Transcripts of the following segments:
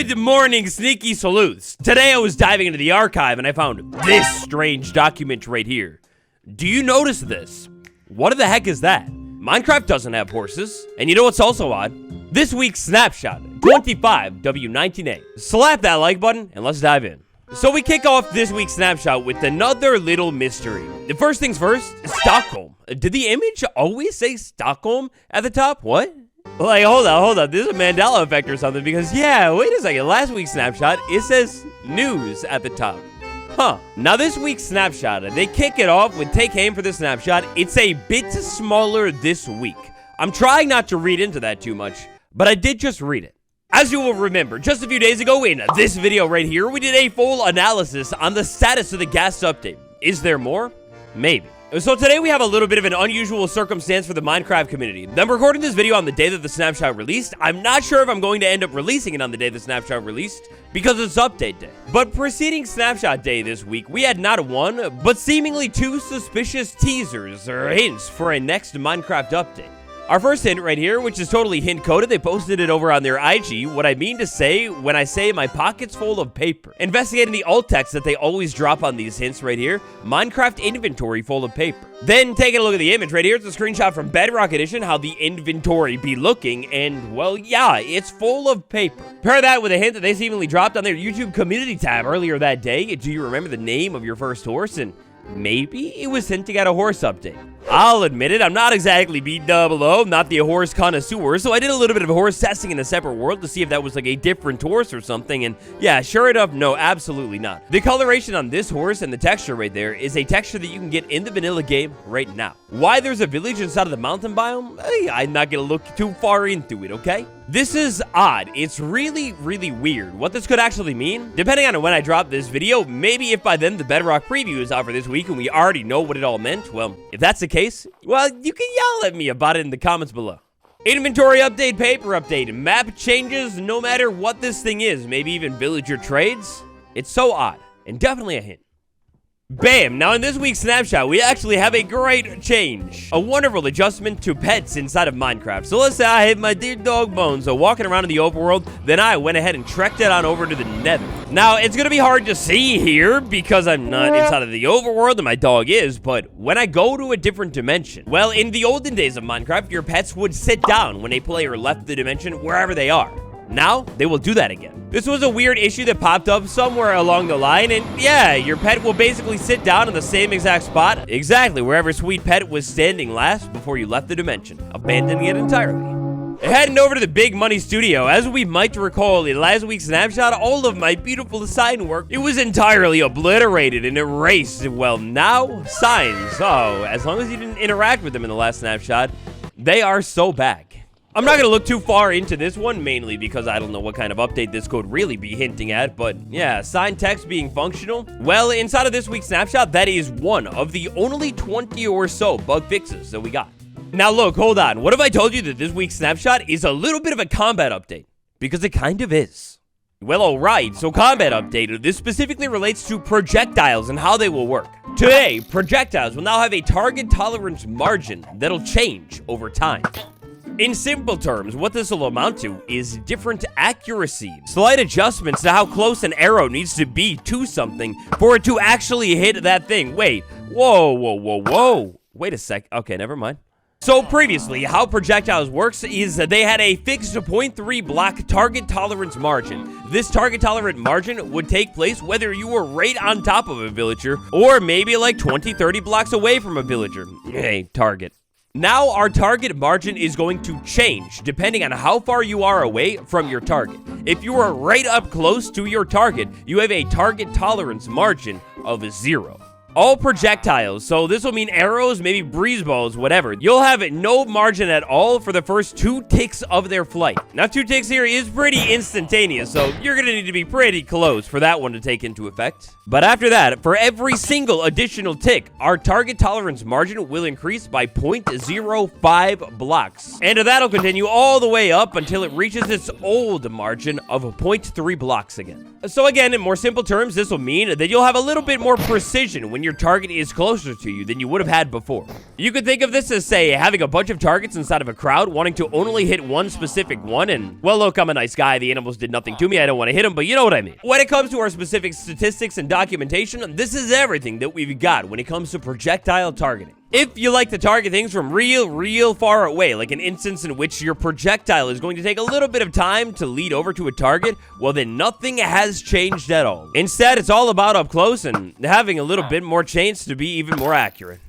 Good morning, sneaky sleuths. Today I was diving into the archive and I found this strange document right here. Do you notice this? What the heck is that? Minecraft doesn't have horses. And you know what's also odd? This week's snapshot, 25W19A. Slap that like button and let's dive in. So we kick off this week's snapshot with another little mystery. The first things first, Stockholm. Did the image always say Stockholm at the top? What? Like, hold on. This is a Mandela effect or something because, yeah, wait a second. Last week's snapshot, it says news at the top. Huh. Now, this week's snapshot, they kick it off with take aim for the snapshot. It's a bit smaller this week. I'm trying not to read into that too much, but I did just read it. As you will remember, just a few days ago in this video right here, we did a full analysis on the status of the gas update. Is there more? Maybe. So today we have a little bit of an unusual circumstance for the Minecraft community. I'm recording this video on the day that the snapshot released. I'm not sure if I'm going to end up releasing it on the day the snapshot released because it's update day. But preceding snapshot day this week, we had not one, but seemingly two suspicious teasers or hints for a next Minecraft update. Our first hint right here, which is totally hint coded, they posted it over on their IG. What I mean to say when I say my pocket's full of paper. Investigating the alt text that they always drop on these hints right here. Minecraft inventory full of paper. Then taking a look at the image right here, it's a screenshot from Bedrock Edition, how the inventory be looking, and well, yeah, it's full of paper. Pair that with a hint that they seemingly dropped on their YouTube community tab earlier that day. Do you remember the name of your first horse? And maybe it was hinting at a horse update. I'll admit it, I'm not exactly B00, not the horse connoisseur, so I did a little bit of horse testing in a separate world to see if that was like a different horse or something, and yeah, sure enough, no, absolutely not. The coloration on this horse and the texture right there is a texture that you can get in the vanilla game right now. Why there's a village inside of the mountain biome? I'm not gonna look too far into it, okay? This is odd. It's really, really weird. What this could actually mean, depending on when I drop this video, maybe if by then the Bedrock preview is out for this week and we already know what it all meant, well, if that's the case, well, you can yell at me about it in the comments below. Inventory update, paper update, map changes, no matter what this thing is, maybe even villager trades. It's so odd, and definitely a hint. Bam! Now in this week's snapshot, we actually have a great change. A wonderful adjustment to pets inside of Minecraft. So let's say I hit my dear dog Bones walking around in the overworld, then I went ahead and trekked it on over to the nether. Now, it's gonna be hard to see here because I'm not inside of the overworld and my dog is, but when I go to a different dimension, well, in the olden days of Minecraft, your pets would sit down when a player left the dimension wherever they are. Now, they will do that again. This was a weird issue that popped up somewhere along the line, and yeah, your pet will basically sit down in the same exact spot, exactly wherever sweet pet was standing last before you left the dimension, abandoning it entirely. Heading over to the Big Money Studio, as we might recall in last week's snapshot, all of my beautiful sign work, it was entirely obliterated and erased. Well, now, signs, oh, as long as you didn't interact with them in the last snapshot, they are so back. I'm not going to look too far into this one, mainly because I don't know what kind of update this could really be hinting at, but yeah, sign text being functional. Well, inside of this week's snapshot, that is one of the only 20 or so bug fixes that we got. Now look, hold on. What if I told you that this week's snapshot is a little bit of a combat update? Because it kind of is. Well, alright, so combat update. This specifically relates to projectiles and how they will work. Today, projectiles will now have a target tolerance margin that'll change over time. In simple terms, what this will amount to is different accuracy, slight adjustments to how close an arrow needs to be to something for it to actually hit that thing. Wait, whoa. Wait a sec. Okay, never mind. So previously, how projectiles works is that they had a fixed 0.3 block target tolerance margin. This target tolerant margin would take place whether you were right on top of a villager or maybe like 20-30 blocks away from a villager. Hey, target. Now, our target margin is going to change depending on how far you are away from your target. If you are right up close to your target, you have a target tolerance margin of 0. All projectiles, so this will mean arrows, maybe breeze balls, whatever. You'll have no margin at all for the first 2 ticks of their flight. Now, 2 ticks here is pretty instantaneous, so you're gonna need to be pretty close for that one to take into effect. But after that, for every single additional tick, our target tolerance margin will increase by 0.05 blocks. And that'll continue all the way up until it reaches its old margin of 0.3 blocks again. So again, in more simple terms, this will mean that you'll have a little bit more precision when when your target is closer to you than you would have had before. You could think of this as, say, having a bunch of targets inside of a crowd, wanting to only hit one specific one, and, well, look, I'm a nice guy, the animals did nothing to me, I don't want to hit them, but you know what I mean. When it comes to our specific statistics and documentation, this is everything that we've got when it comes to projectile targeting. If you like to target things from real far away, like an instance in which your projectile is going to take a little bit of time to lead over to a target, well then nothing has changed at all. Instead, it's all about up close and having a little bit more chance to be even more accurate.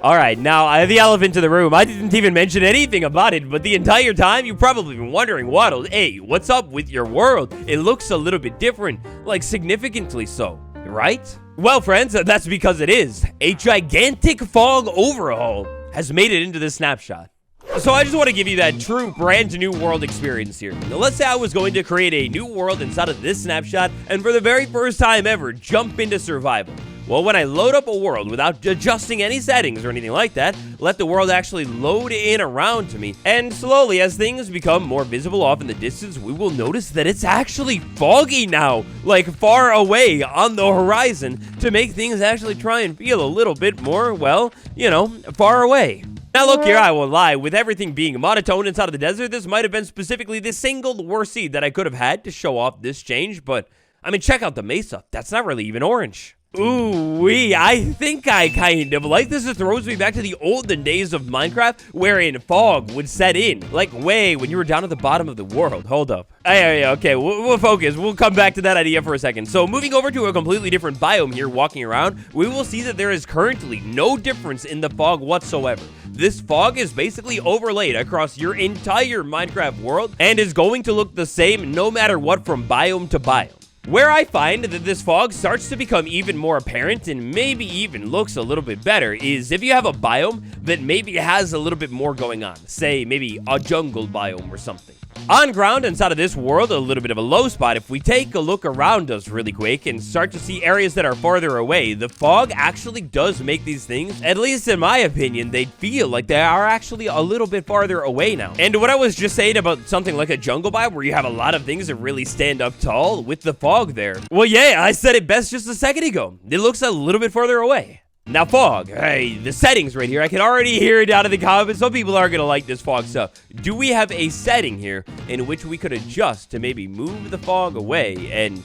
Alright, now, the elephant in the room, I didn't even mention anything about it, but the entire time, you've probably been wondering, Waddle, hey, what's up with your world? It looks a little bit different, like significantly so, right? Well, friends, that's because it is. A gigantic fog overhaul has made it into this snapshot. So I just want to give you that true brand new world experience here. Now, let's say I was going to create a new world inside of this snapshot, and for the very first time ever, jump into survival. Well, when I load up a world without adjusting any settings or anything like that, let the world actually load in around to me, and slowly as things become more visible off in the distance, we will notice that it's actually foggy now, like far away on the horizon, to make things actually try and feel a little bit more, well, you know, far away. Now look here, I won't lie, with everything being monotone inside of the desert, this might have been specifically the single worst seed that I could have had to show off this change, but, I mean, check out the mesa, that's not really even orange. Ooh-wee, I think I kind of like this. It throws me back to the olden days of Minecraft, wherein fog would set in, like way when you were down at the bottom of the world. Hold up. Okay, we'll focus. We'll come back to that idea for a second. So moving over to a completely different biome here, walking around, we will see that there is currently no difference in the fog whatsoever. This fog is basically overlaid across your entire Minecraft world and is going to look the same no matter what from biome to biome. Where I find that this fog starts to become even more apparent and maybe even looks a little bit better is if you have a biome that maybe has a little bit more going on. Say, maybe a jungle biome or something. On ground inside of this world, a little bit of a low spot, if we take a look around us really quick and start to see areas that are farther away, the fog actually does make these things, at least in my opinion, they feel like they are actually a little bit farther away now. And what I was just saying about something like a jungle biome where you have a lot of things that really stand up tall with the fog there, well, yeah, I said it best just a second ago. It looks a little bit farther away. Now, fog, hey, the settings right here, I can already hear it out of the comments. Some people are going to like this fog stuff. Do we have a setting here in which we could adjust to maybe move the fog away? And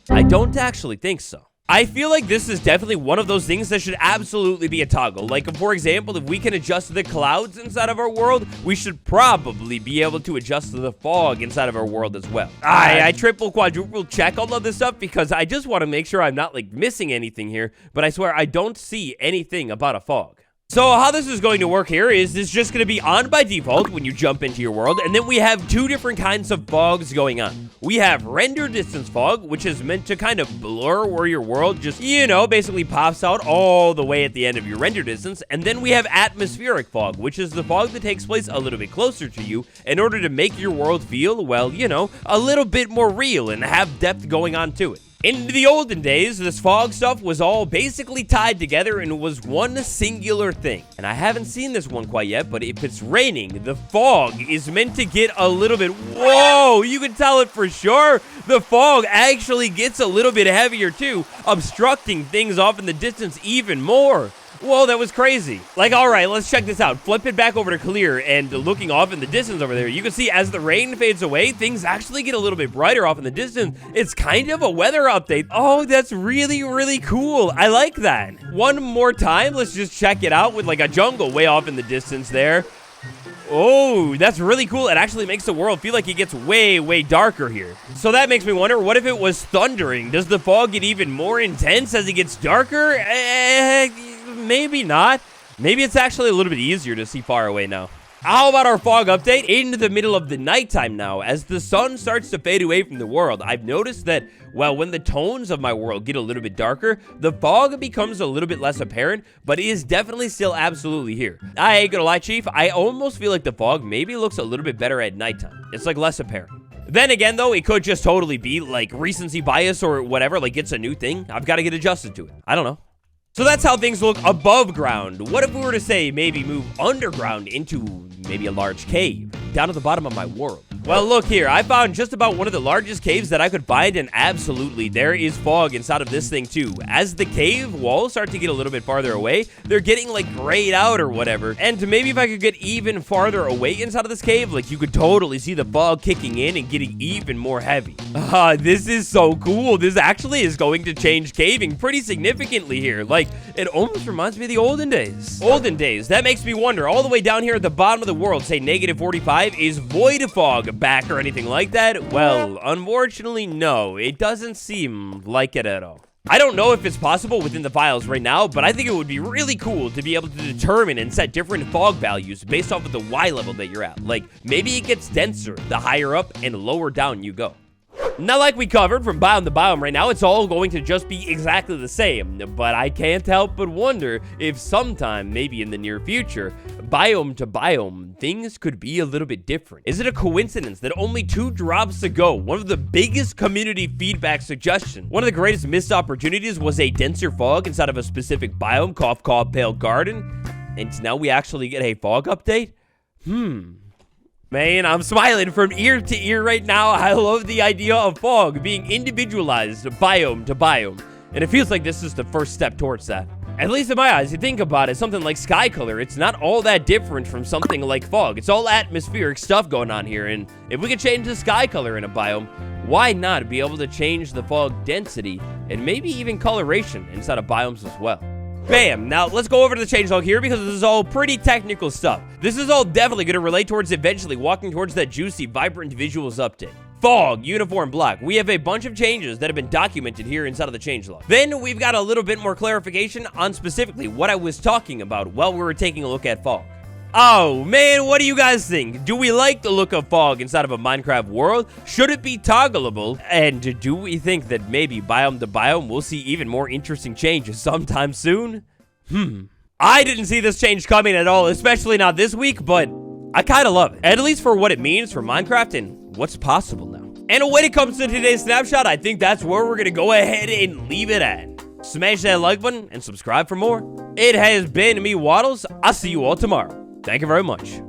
I don't actually think so. I feel like this is definitely one of those things that should absolutely be a toggle. Like, for example, if we can adjust the clouds inside of our world, we should probably be able to adjust the fog inside of our world as well. I triple, quadruple check all of this stuff because I just want to make sure I'm not, like, missing anything here. But I swear, I don't see anything about a fog. So how this is going to work here is it's just going to be on by default when you jump into your world, and then we have two different kinds of fogs going on. We have render distance fog, which is meant to kind of blur where your world just, you know, basically pops out all the way at the end of your render distance, and then we have atmospheric fog, which is the fog that takes place a little bit closer to you in order to make your world feel, well, you know, a little bit more real and have depth going on to it. In the olden days, this fog stuff was all basically tied together and was one singular thing. And I haven't seen this one quite yet, but if it's raining, the fog is meant to get a little bit... Whoa, you can tell it for sure. The fog actually gets a little bit heavier too, obstructing things off in the distance even more. Whoa, that was crazy. Like, all right, let's check this out. Flip it back over to clear, and looking off in the distance over there, you can see as the rain fades away, things actually get a little bit brighter off in the distance. It's kind of a weather update. Oh, that's really, really cool. I like that. One more time, let's just check it out with like a jungle way off in the distance there. Oh, that's really cool. It actually makes the world feel like it gets way, way darker here. So that makes me wonder, what if it was thundering? Does the fog get even more intense as it gets darker? Maybe not. Maybe it's actually a little bit easier to see far away now. How about our fog update into the middle of the nighttime now? As the sun starts to fade away from the world, I've noticed that, well, when the tones of my world get a little bit darker, the fog becomes a little bit less apparent, but it is definitely still absolutely here. I ain't gonna lie, Chief, I almost feel like the fog maybe looks a little bit better at nighttime. It's like less apparent. Then again, though, it could just totally be like recency bias or whatever, like it's a new thing. I've got to get adjusted to it. I don't know. So that's how things look above ground. What if we were to say maybe move underground into maybe a large cave down at the bottom of my world? Well, look here. I found just about one of the largest caves that I could find, and absolutely, there is fog inside of this thing, too. As the cave walls start to get a little bit farther away, they're getting, like, grayed out or whatever. And maybe if I could get even farther away inside of this cave, like, you could totally see the fog kicking in and getting even more heavy. This is so cool. This actually is going to change caving pretty significantly here. Like, it almost reminds me of the olden days. Olden days. That makes me wonder, all the way down here at the bottom of the world, say -45, is void fog back or anything like that? Well, unfortunately, no. It doesn't seem like it at all. I don't know if it's possible within the files right now, but I think it would be really cool to be able to determine and set different fog values based off of the Y level that you're at. Like, maybe it gets denser the higher up and lower down you go. Now, like we covered, from biome to biome right now, it's all going to just be exactly the same. But I can't help but wonder if sometime, maybe in the near future, biome to biome, things could be a little bit different. Is it a coincidence that only 2 drops ago, one of the biggest community feedback suggestions, one of the greatest missed opportunities was a denser fog inside of a specific biome, cough, cough, pale garden, and now we actually get a fog update? Man, I'm smiling from ear to ear right now. I love the idea of fog being individualized biome to biome. And it feels like this is the first step towards that. At least in my eyes, you think about it, something like sky color, it's not all that different from something like fog. It's all atmospheric stuff going on here. And if we could change the sky color in a biome, why not be able to change the fog density and maybe even coloration inside of biomes as well? Bam! Now, let's go over to the changelog here because this is all pretty technical stuff. This is all definitely going to relate towards eventually walking towards that juicy, vibrant visuals update. Fog, uniform block. We have a bunch of changes that have been documented here inside of the changelog. Then we've got a little bit more clarification on specifically what I was talking about while we were taking a look at fog. Oh, man, what do you guys think? Do we like the look of fog inside of a Minecraft world? Should it be toggleable? And do we think that maybe biome to biome we'll see even more interesting changes sometime soon? I didn't see this change coming at all, especially not this week, but I kind of love it. At least for what it means for Minecraft and what's possible now. And when it comes to today's snapshot, I think that's where we're going to go ahead and leave it at. Smash that like button and subscribe for more. It has been me, Waddles. I'll see you all tomorrow. Thank you very much.